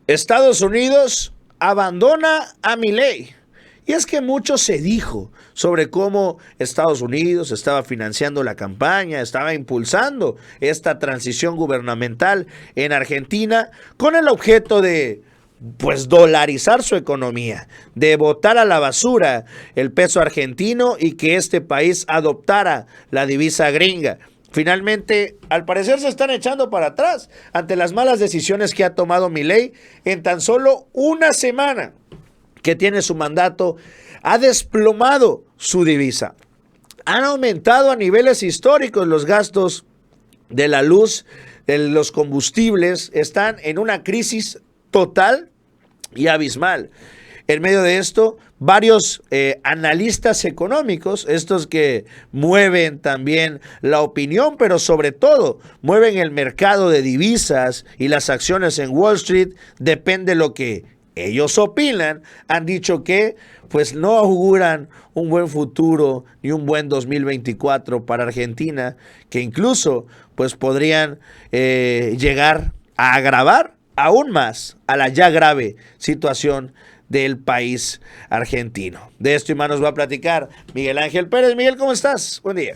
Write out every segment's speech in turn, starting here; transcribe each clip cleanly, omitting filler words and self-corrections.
Estados Unidos abandona a Milei. Y es que mucho se dijo sobre cómo Estados Unidos estaba financiando la campaña, estaba impulsando esta transición gubernamental en Argentina con el objeto de pues dolarizar su economía, de botar a la basura el peso argentino y que este país adoptara la divisa gringa. Finalmente, al parecer se están echando para atrás ante las malas decisiones que ha tomado Milei en tan solo una semana que tiene su mandato. Ha desplomado su divisa. Han aumentado a niveles históricos los gastos de la luz, de los combustibles. Están en una crisis total y abismal. En medio de esto, varios analistas económicos, estos que mueven también la opinión, pero sobre todo mueven el mercado de divisas y las acciones en Wall Street, depende de lo que ellos opinan, han dicho que pues no auguran un buen futuro ni un buen 2024 para Argentina, que incluso pues podrían llegar a agravar aún más a la ya grave situación del país argentino. De esto y más nos va a platicar Miguel Ángel Pérez. Miguel, ¿cómo estás? Buen día.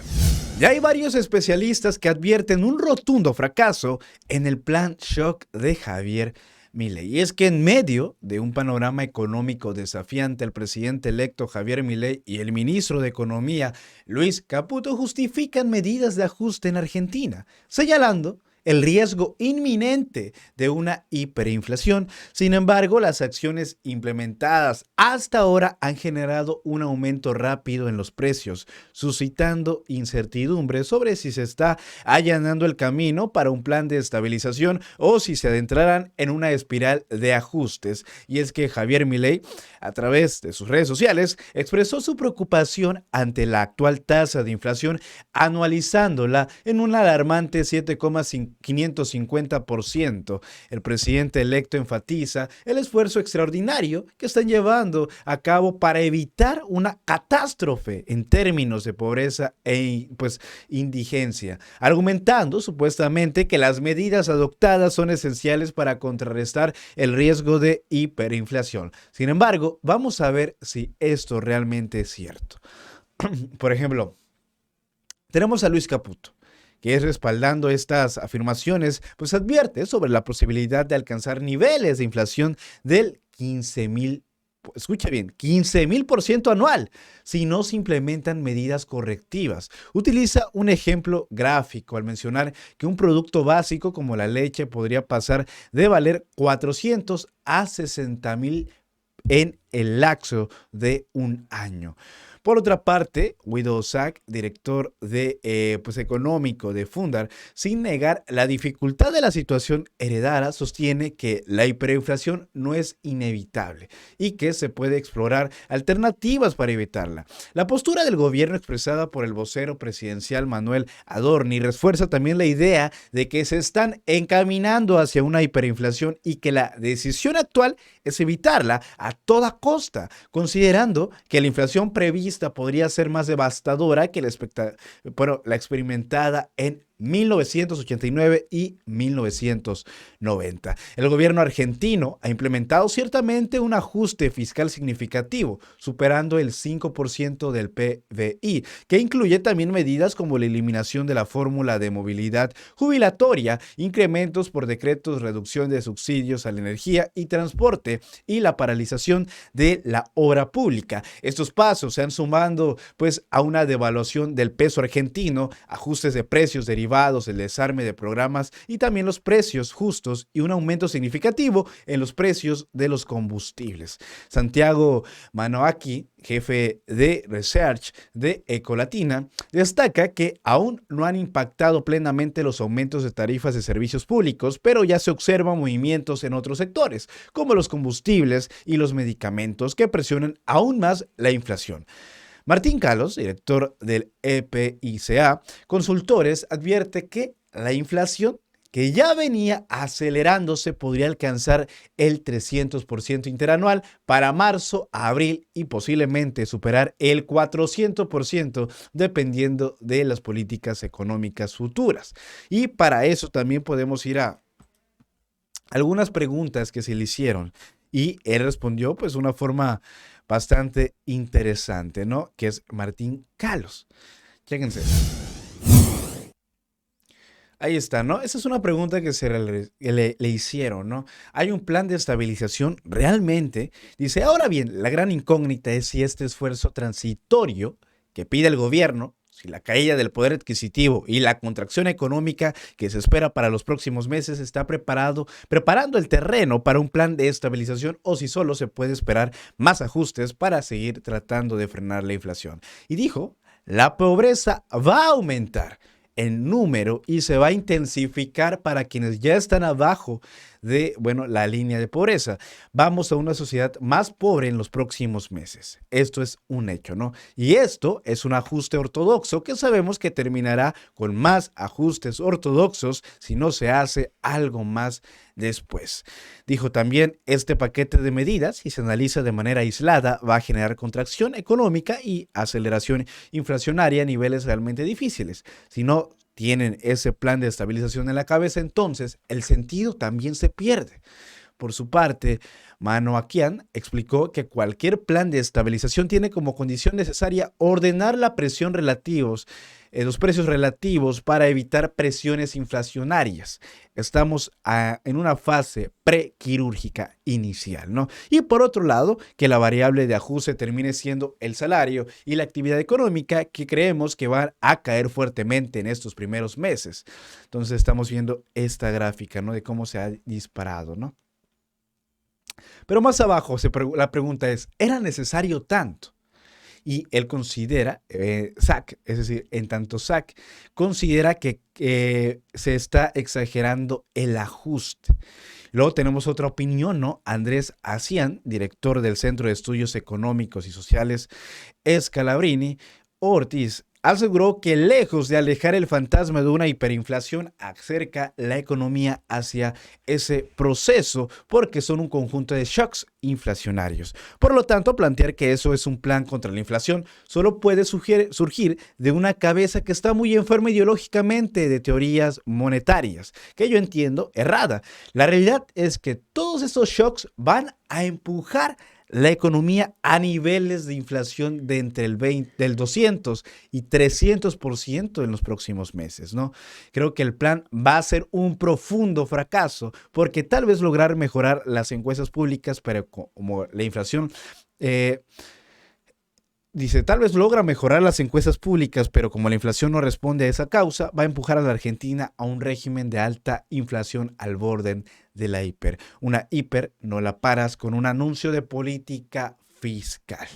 Ya hay varios especialistas que advierten un rotundo fracaso en el plan shock de Javier Milei. Y es que en medio de un panorama económico desafiante, el presidente electo Javier Milei y el ministro de Economía Luis Caputo justifican medidas de ajuste en Argentina, señalando el riesgo inminente de una hiperinflación. Sin embargo, las acciones implementadas hasta ahora han generado un aumento rápido en los precios, suscitando incertidumbre sobre si se está allanando el camino para un plan de estabilización o si se adentrarán en una espiral de ajustes. Y es que Javier Milei, a través de sus redes sociales, expresó su preocupación ante la actual tasa de inflación, anualizándola en un alarmante 7,550%. El presidente electo enfatiza el esfuerzo extraordinario que están llevando a cabo para evitar una catástrofe en términos de pobreza e indigencia, argumentando supuestamente que las medidas adoptadas son esenciales para contrarrestar el riesgo de hiperinflación. Sin embargo, vamos a ver si esto realmente es cierto. Por ejemplo, tenemos a Luis Caputo, que es respaldando estas afirmaciones, pues advierte sobre la posibilidad de alcanzar niveles de inflación del 15,000, escucha bien, 15,000% anual, si no se implementan medidas correctivas. Utiliza un ejemplo gráfico al mencionar que un producto básico como la leche podría pasar de valer 400 a 60,000 en el lapso de un año. Por otra parte, Guido Osak, director de económico de Fundar, sin negar la dificultad de la situación heredada, sostiene que la hiperinflación no es inevitable y que se puede explorar alternativas para evitarla. La postura del gobierno expresada por el vocero presidencial Manuel Adorni refuerza también la idea de que se están encaminando hacia una hiperinflación y que la decisión actual es evitarla a toda costa, considerando que la inflación prevista podría ser más devastadora que la experimentada en 1989 y 1990. El gobierno argentino ha implementado ciertamente un ajuste fiscal significativo, superando el 5% del PBI, que incluye también medidas como la eliminación de la fórmula de movilidad jubilatoria, incrementos por decretos, reducción de subsidios a la energía y transporte y la paralización de la obra pública. Estos pasos se han sumado a una devaluación del peso argentino, ajustes de precios derivados, el desarme de programas y también los precios justos y un aumento significativo en los precios de los combustibles. Santiago Manoaki, jefe de Research de Ecolatina, destaca que aún no han impactado plenamente los aumentos de tarifas de servicios públicos, pero ya se observan movimientos en otros sectores, como los combustibles y los medicamentos, que presionan aún más la inflación. Martín Calos, director del EPICA Consultores, advierte que la inflación, que ya venía acelerándose, podría alcanzar el 300% interanual para marzo a abril y posiblemente superar el 400% dependiendo de las políticas económicas futuras. Y para eso también podemos ir a algunas preguntas que se le hicieron y él respondió pues de una forma bastante interesante, ¿no? Que es Martín Calos. Chéquense. Ahí está, ¿no? Esa es una pregunta que le hicieron, ¿no? ¿Hay un plan de estabilización realmente? Dice, ahora bien, la gran incógnita es si este esfuerzo transitorio que pide el gobierno, si la caída del poder adquisitivo y la contracción económica que se espera para los próximos meses está preparando el terreno para un plan de estabilización o si solo se puede esperar más ajustes para seguir tratando de frenar la inflación. Y dijo, la pobreza va a aumentar en número y se va a intensificar para quienes ya están abajo de, bueno, la línea de pobreza. Vamos a una sociedad más pobre en los próximos meses. Esto es un hecho, ¿no? Y esto es un ajuste ortodoxo que sabemos que terminará con más ajustes ortodoxos si no se hace algo más después. Dijo también, este paquete de medidas, si se analiza de manera aislada, va a generar contracción económica y aceleración inflacionaria a niveles realmente difíciles. Si no tienen ese plan de estabilización en la cabeza, entonces el sentido también se pierde. Por su parte, Mano Aquian explicó que cualquier plan de estabilización tiene como condición necesaria ordenar la presión los precios relativos para evitar presiones inflacionarias. Estamos en una fase prequirúrgica inicial, ¿no? Y por otro lado, que la variable de ajuste termine siendo el salario y la actividad económica que creemos que van a caer fuertemente en estos primeros meses. Entonces estamos viendo esta gráfica, ¿no? De cómo se ha disparado, ¿no? Pero más abajo la pregunta es, ¿era necesario tanto? Y él considera, SAC, es decir, en tanto SAC, considera que se está exagerando el ajuste. Luego tenemos otra opinión, ¿no? Andrés Asian, director del Centro de Estudios Económicos y Sociales Scalabrini Ortiz, aseguró que lejos de alejar el fantasma de una hiperinflación, acerca la economía hacia ese proceso porque son un conjunto de shocks inflacionarios. Por lo tanto, plantear que eso es un plan contra la inflación solo puede surgir de una cabeza que está muy enferma ideológicamente de teorías monetarias, que yo entiendo errada. La realidad es que todos estos shocks van a empujar la economía a niveles de inflación de entre del 200 y 300% en los próximos meses, ¿no? Creo que el plan va a ser un profundo fracaso porque tal vez lograr mejorar las encuestas públicas, pero como la inflación... Dice, tal vez logra mejorar las encuestas públicas, pero como la inflación no responde a esa causa, va a empujar a la Argentina a un régimen de alta inflación al borde de la hiper. Una hiper no la paras con un anuncio de política fiscal.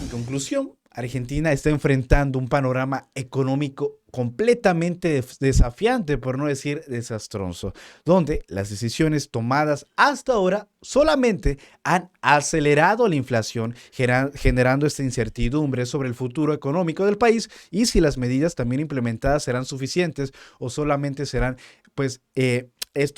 En conclusión, Argentina está enfrentando un panorama económico completamente desafiante, por no decir desastroso, donde las decisiones tomadas hasta ahora solamente han acelerado la inflación, generando esta incertidumbre sobre el futuro económico del país y si las medidas también implementadas serán suficientes o solamente serán, pues,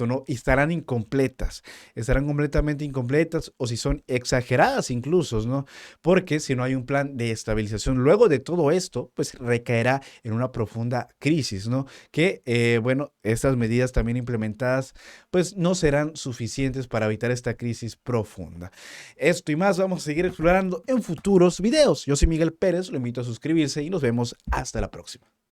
¿no? Y estarán incompletas, estarán completamente incompletas o si son exageradas incluso, ¿no? Porque si no hay un plan de estabilización luego de todo esto, pues recaerá en una profunda crisis, ¿no? Que, bueno, estas medidas también implementadas, pues no serán suficientes para evitar esta crisis profunda. Esto y más vamos a seguir explorando en futuros videos. Yo soy Miguel Pérez, lo invito a suscribirse y nos vemos hasta la próxima.